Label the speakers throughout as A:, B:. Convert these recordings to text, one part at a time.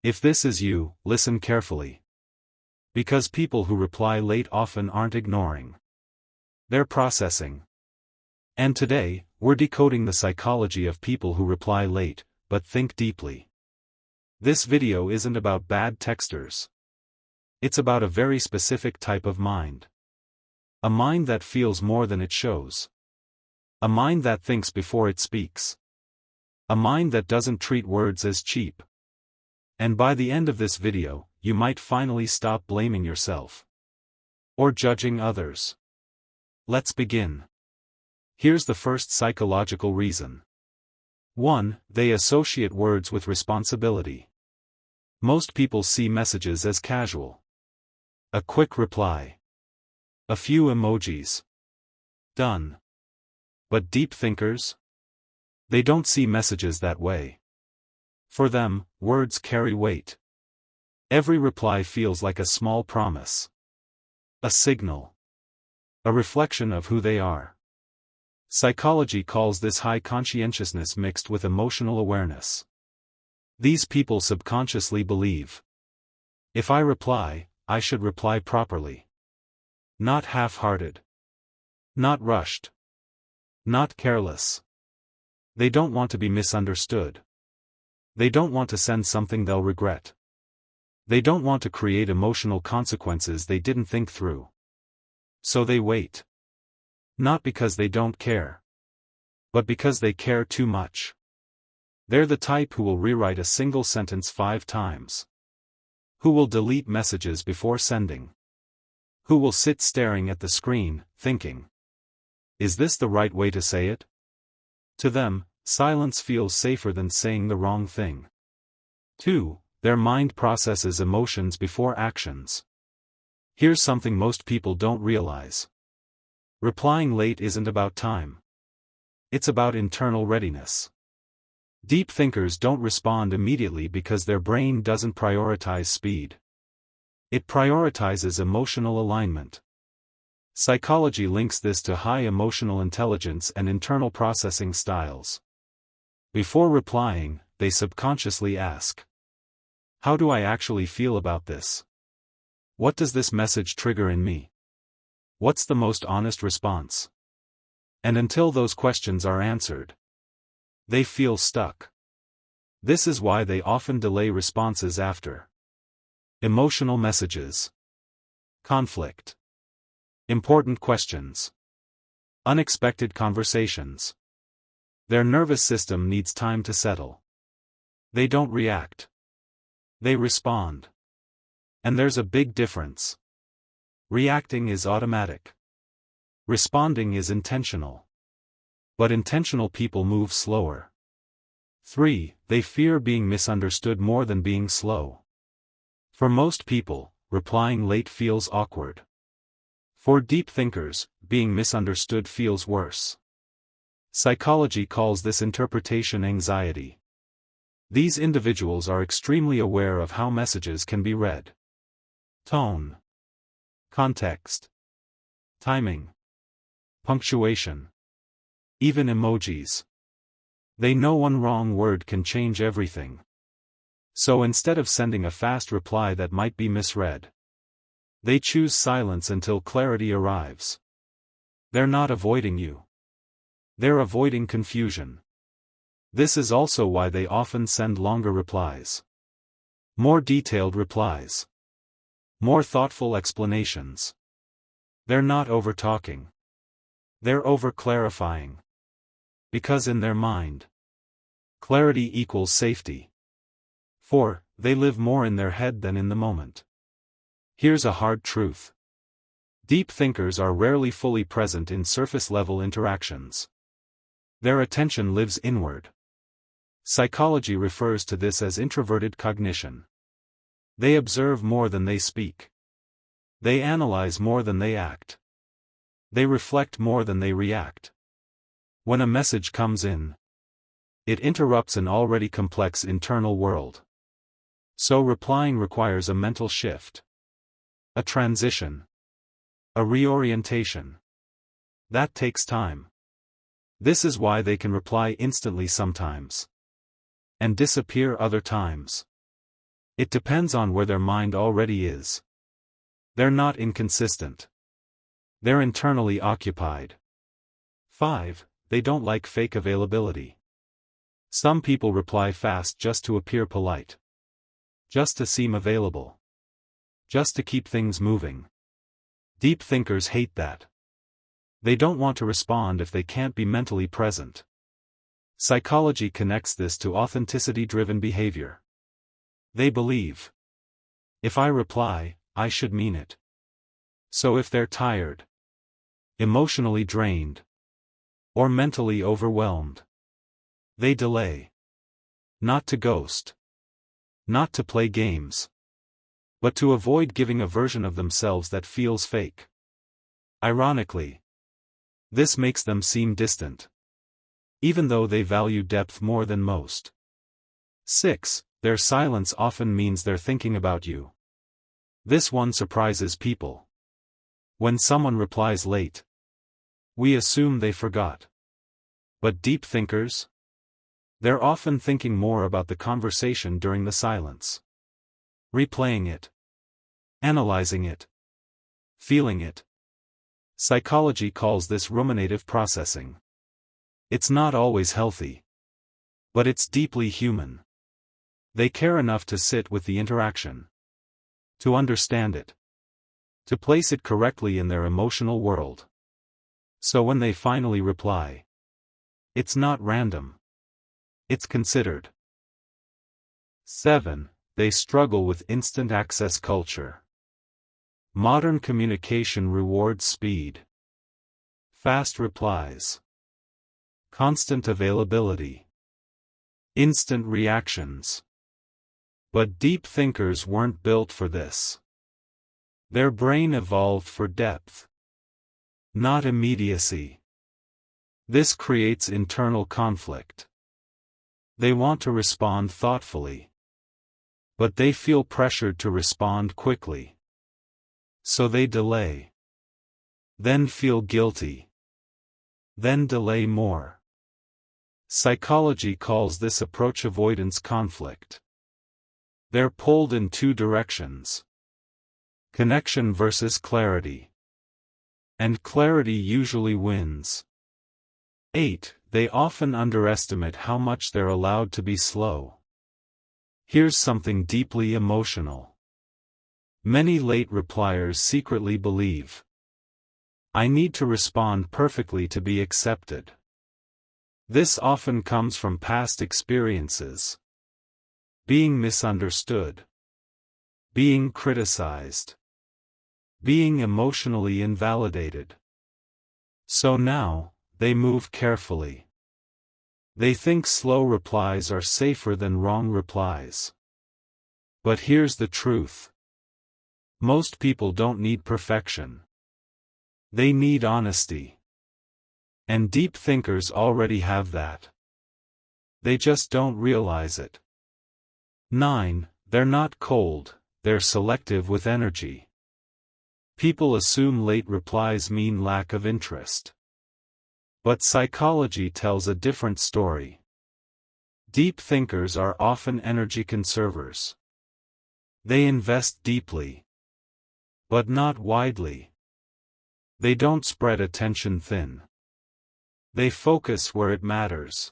A: If this is you, listen carefully. Because people who reply late often aren't ignoring. They're processing. And today, we're decoding the psychology of people who reply late, but think deeply. This video isn't about bad texters. It's about a very specific type of mind. A mind that feels more than it shows. A mind that thinks before it speaks. A mind that doesn't treat words as cheap. And by the end of this video, you might finally stop blaming yourself. Or judging others. Let's begin. Here's the first psychological reason. 1. They associate words with responsibility. Most people see messages as casual. A quick reply. A few emojis. Done. But deep thinkers? They don't see messages that way. For them, words carry weight. Every reply feels like a small promise. A signal. A reflection of who they are. Psychology calls this high conscientiousness mixed with emotional awareness. These people subconsciously believe. If I reply, I should reply properly. Not half-hearted. Not rushed. Not careless. They don't want to be misunderstood. They don't want to send something they'll regret. They don't want to create emotional consequences they didn't think through. So they wait. Not because they don't care. But because they care too much. They're the type who will rewrite a single sentence 5 times. Who will delete messages before sending. Who will sit staring at the screen, thinking. Is this the right way to say it? To them, silence feels safer than saying the wrong thing. 2. Their mind processes emotions before actions. Here's something most people don't realize. Replying late isn't about time. It's about internal readiness. Deep thinkers don't respond immediately because their brain doesn't prioritize speed. It prioritizes emotional alignment. Psychology links this to high emotional intelligence and internal processing styles. Before replying, they subconsciously ask, how do I actually feel about this? What does this message trigger in me? What's the most honest response? And until those questions are answered, they feel stuck. This is why they often delay responses after. Emotional messages. Conflict. Important questions. Unexpected conversations. Their nervous system needs time to settle. They don't react. They respond. And there's a big difference. Reacting is automatic. Responding is intentional. But intentional people move slower. 3. They fear being misunderstood more than being slow. For most people, replying late feels awkward. For deep thinkers, being misunderstood feels worse. Psychology calls this interpretation anxiety. These individuals are extremely aware of how messages can be read. Tone. Context. Timing. Punctuation. Even emojis. They know one wrong word can change everything. So instead of sending a fast reply that might be misread, they choose silence until clarity arrives. They're not avoiding you. They're avoiding confusion. This is also why they often send longer replies. More detailed replies. More thoughtful explanations. They're not over-talking. They're over-clarifying. Because in their mind, clarity equals safety. 4. They live more in their head than in the moment. Here's a hard truth. Deep thinkers are rarely fully present in surface-level interactions. Their attention lives inward. Psychology refers to this as introverted cognition. They observe more than they speak. They analyze more than they act. They reflect more than they react. When a message comes in, it interrupts an already complex internal world. So replying requires a mental shift. A transition. A reorientation. That takes time. This is why they can reply instantly sometimes. And disappear other times. It depends on where their mind already is. They're not inconsistent. They're internally occupied. 5. They don't like fake availability. Some people reply fast just to appear polite. Just to seem available. Just to keep things moving. Deep thinkers hate that. They don't want to respond if they can't be mentally present. Psychology connects this to authenticity-driven behavior. They believe, if I reply, I should mean it. So if they're tired, emotionally drained, or mentally overwhelmed, they delay. Not to ghost. Not to play games. But to avoid giving a version of themselves that feels fake. Ironically, this makes them seem distant, even though they value depth more than most. 6. Their silence often means they're thinking about you. This one surprises people. When someone replies late, we assume they forgot. But deep thinkers? They're often thinking more about the conversation during the silence. Replaying it. Analyzing it. Feeling it. Psychology calls this ruminative processing. It's not always healthy. But it's deeply human. They care enough to sit with the interaction. To understand it. To place it correctly in their emotional world. So when they finally reply, it's not random. It's considered. 7. They struggle with instant access culture. Modern communication rewards speed. Fast replies. Constant availability. Instant reactions. But deep thinkers weren't built for this. Their brain evolved for depth. Not immediacy. This creates internal conflict. They want to respond thoughtfully. But they feel pressured to respond quickly. So they delay. Then feel guilty. Then delay more. Psychology calls this approach avoidance conflict. They're pulled in two directions. Connection versus clarity. And clarity usually wins. 8. They often underestimate how much they're allowed to be slow. Here's something deeply emotional. Many late repliers secretly believe, I need to respond perfectly to be accepted. This often comes from past experiences. Being misunderstood. Being criticized. Being emotionally invalidated. So now, they move carefully. They think slow replies are safer than wrong replies. But here's the truth. Most people don't need perfection. They need honesty. And deep thinkers already have that. They just don't realize it. 9. They're not cold, they're selective with energy. People assume late replies mean lack of interest. But psychology tells a different story. Deep thinkers are often energy conservers. They invest deeply. But not widely. They don't spread attention thin. They focus where it matters.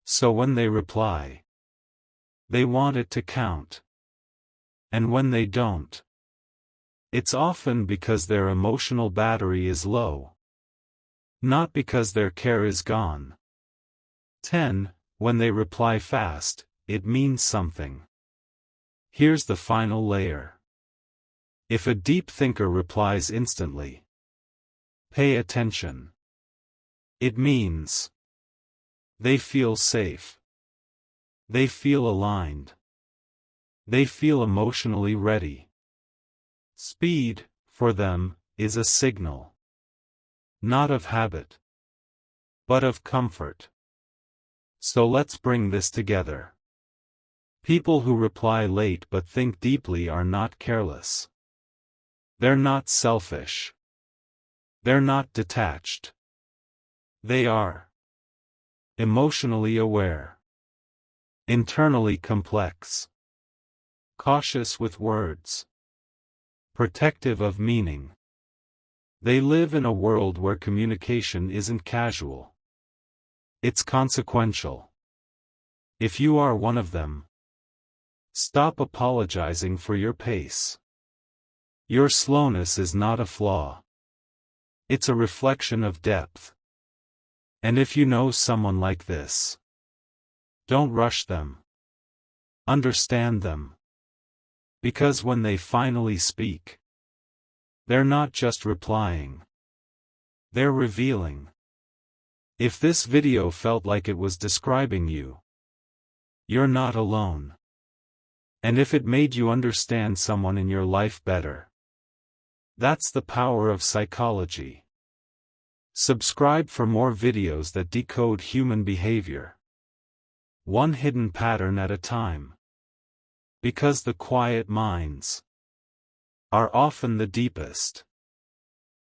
A: So when they reply, they want it to count. And when they don't, it's often because their emotional battery is low. Not because their care is gone. 10. When they reply fast, it means something. Here's the final layer. If a deep thinker replies instantly, pay attention. It means they feel safe. They feel aligned. They feel emotionally ready. Speed, for them, is a signal. Not of habit, but of comfort. So let's bring this together. People who reply late but think deeply are not careless. They're not selfish. They're not detached. They are emotionally aware. Internally complex. cautious with words, protective of meaning. They live in a world where communication isn't casual. It's consequential. If you are one of them, stop apologizing for your pace. Your slowness is not a flaw. It's a reflection of depth. And if you know someone like this, don't rush them. Understand them. Because when they finally speak, they're not just replying. They're revealing. If this video felt like it was describing you, you're not alone. And if it made you understand someone in your life better, that's the power of psychology. Subscribe for more videos that decode human behavior, one hidden pattern at a time. Because the quiet minds are often the deepest.